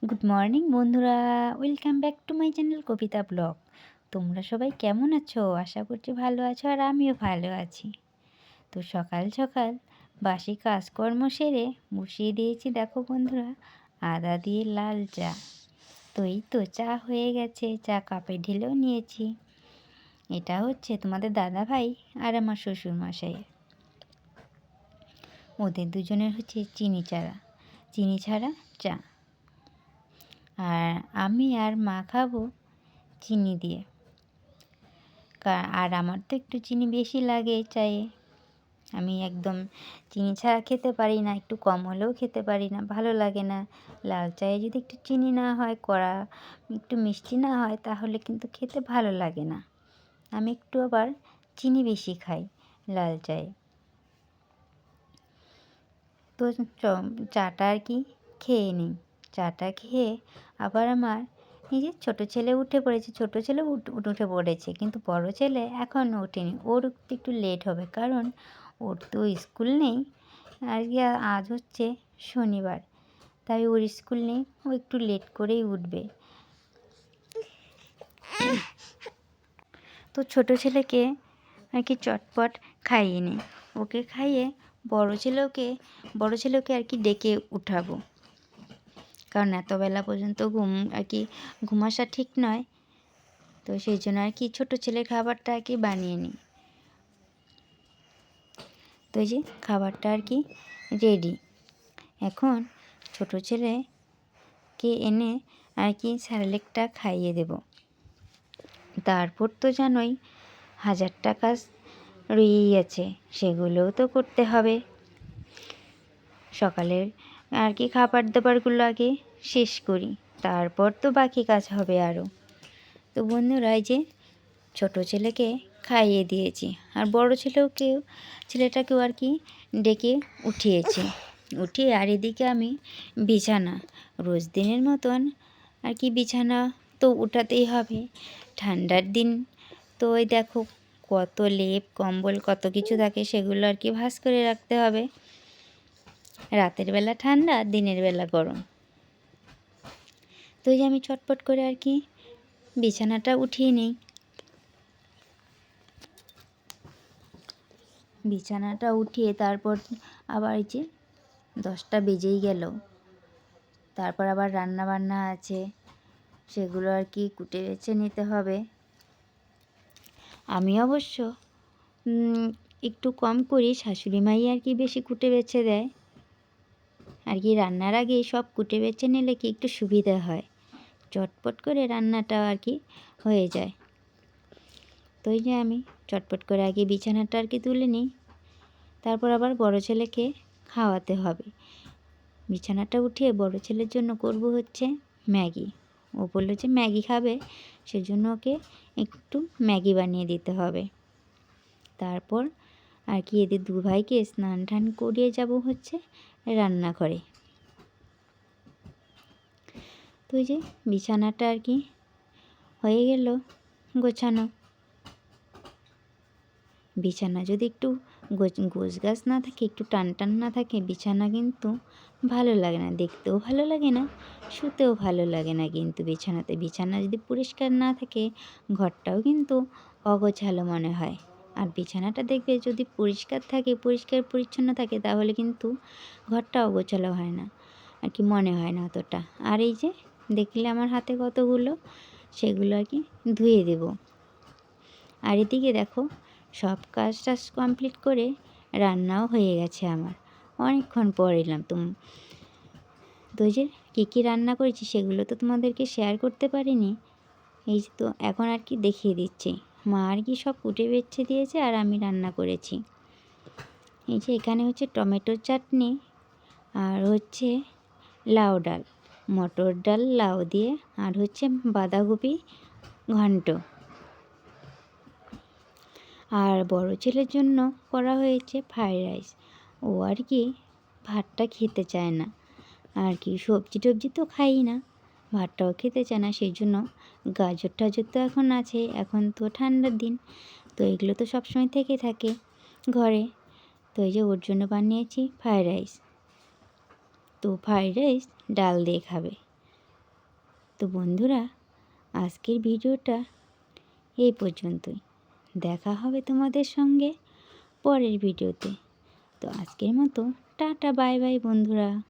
Good morning বন্ধুরা, welcome back to my channel Kobita blog. তোমরা সবাই কেমন আছো? আশা করছি ভালো আছো, আর আমিও ভালো আছি। তো সকাল সকাল বাসি কাজকর্ম সেরে বসিয়ে দিয়েছি, দেখো বন্ধুরা, আদা দিয়ে লাল চা। তো এই তো চা হয়ে গেছে, চা কাপে ঢেলেও নিয়েছি। এটা হচ্ছে তোমাদের দাদা ভাই আর আমার শ্বশুরমশাই, ওদের দুজনের হচ্ছে চিনি ছাড়া চা। আর আমি আর মা খাবো চিনি দিয়ে। আর আমার তো একটু চিনি বেশি লাগে চায়ে। আমি একদম চিনি ছাড়া খেতে পারি না, একটু কম হলেও খেতে পারি না, ভালো লাগে না। লাল চায়ে যদি একটু চিনি না হয়, কড়া একটু মিষ্টি না হয়, তাহলে কিন্তু খেতে ভালো লাগে না। আমি একটু আবার চিনি বেশি খাই লাল চায়ে। তো চাটা আর কি খেয়ে নিই। চাটা খেয়ে আবার আমার নিজের ছোটো ছেলে উঠে পড়েছে, ছোটো ছেলে উঠে পড়েছে, কিন্তু বড় ছেলে এখনও ওঠেনি। ওর উঠতে একটু লেট হবে, কারণ ওর তো স্কুল নেই। আর কি, আজ হচ্ছে শনিবার, তাই ওর স্কুল নেই, ও একটু লেট করেই উঠবে। তো ছোটো ছেলেকে আর কি চটপট খাইয়ে নিই, ওকে খাইয়ে বড় ছেলেকে আর কি ডেকে উঠাবো, কারণ এত বেলা পর্যন্ত ঘুম আসা ঠিক নয়। তো সেই জন্য আর কি ছোটো ছেলের খাবারটা আর কি বানিয়ে নিই। তো এই যে খাবারটা আর কি রেডি। এখন ছোটো ছেলেকে এনে আর কি স্যারেলেকটা খাইয়ে দেব। তারপর তো জানোই 1000টা কাজ রয়েই আছে, সেগুলোও তো করতে হবে। সকালের আর কি খাবার দাবারগুলো আগে শেষ করি, তারপর তো বাকি কাজ হবে আরও। তো বন্ধুরা, এই যে ছোটো ছেলেকে খাইয়ে দিয়েছি, আর বড় ছেলেটাকেও আর কি ডেকে উঠিয়ে আর এদিকে আমি বিছানা রোজ দিনের মতন আর কি বিছানা তো উঠাতেই হবে। ঠান্ডার দিন তো ওই দেখো কত লেপ কম্বল কত কিছু থাকে, সেগুলো আর কি ভাঁজ করে রাখতে হবে। রাতের বেলা ঠান্ডা, দিনের বেলা গরম। তো এই যে আমি চটপট করে আর কি বিছানাটা উঠিয়ে নিই। বিছানাটা উঠিয়ে তারপর আবার এই যে 10টা বেজেই গেল। তারপর আবার রান্না বান্না আছে, সেগুলো আর কি কুটে বেছে নিতে হবে। আমি অবশ্য একটু কম করি, শাশুড়ি মাই আর কি বেশি কুটে বেছে দেয়। আর কি রান্নার আগে সব কুটে বেছে নিলে কি একটু সুবিধা হয়, চটপট করে রান্নাটা আর কি হয়ে যায়। তো এই যে আমি চটপট করে আগে বিছানাটা আর কি তুলে নিই, তারপর আবার বড় ছেলেকে খাওয়াতে হবে। বিছানাটা উঠিয়ে বড় ছেলের জন্য করব হচ্ছে ম্যাগি। ও বললো যে ম্যাগি খাবে, সেজন্য ওকে একটু ম্যাগি বানিয়ে দিতে হবে। তারপর আর কি এদের দু ভাইকে স্নান টান করিয়ে যাব হচ্ছে রান্নাঘরে। তো এই যে বিছানাটা আর কি হয়ে গেল গোছানো। বিছানা যদি একটু গোছগাছ না থাকে, একটু টান টান না থাকে, বিছানা কিন্তু ভালো লাগে না, দেখতেও ভালো লাগে না, শুতেও ভালো লাগে না। কিন্তু বিছানা যদি পরিষ্কার না থাকে, ঘরটাও কিন্তু অগোছালো মনে হয়। আর বিছানাটা দেখবে যদি পরিষ্কার থাকে, পরিষ্কার পরিচ্ছন্ন থাকে, তাহলে কিন্তু ঘরটা অগোছালো হয় না আর কি, মনে হয় না অতটা। আর এই যে দেখলে আমার হাতে কতগুলো, সেগুলো আর কি ধুয়ে দেব। আর এদিকে দেখো সব কাজ টাজ কমপ্লিট করে রান্নাও হয়ে গেছে আমার, অনেকক্ষণ পর এলাম। তো যে কী রান্না করেছি সেগুলো তো তোমাদেরকে শেয়ার করতে পারিনি। এই তো এখন আর কি দেখিয়ে দিচ্ছি। মা আর কি সব কুটে বেছে দিয়েছে, আর আমি রান্না করেছি। এই যে এখানে হচ্ছে টমেটোর চাটনি, আর হচ্ছে লাউ ডাল, মটর ডাল লাউ দিয়ে, আর হচ্ছে বাঁধাকপি ঘন্ট। আর বড় ছেলের জন্য করা হয়েছে ফ্রাইড রাইস। ও আর কি ভাতটা খেতে চায় না, আর কি সবজি টবজি তো খাই না, ভাতটাও খেতে চায় না। সেই জন্য গাজর টাজর তো এখন আছে, এখন তো ঠান্ডার দিন, তো এগুলো তো সবসময় থেকে থাকে ঘরে। তো এই যে ওর জন্য বানিয়েছি ফ্রাইড রাইস। তো ফ্রাইড রাইস ডাল দিয়ে খাবে। তো বন্ধুরা, আজকের ভিডিওটা এই পর্যন্তই। দেখা হবে তোমাদের সঙ্গে পরের ভিডিওতে। তো আজকের মতো টাটা বাই বাই বন্ধুরা।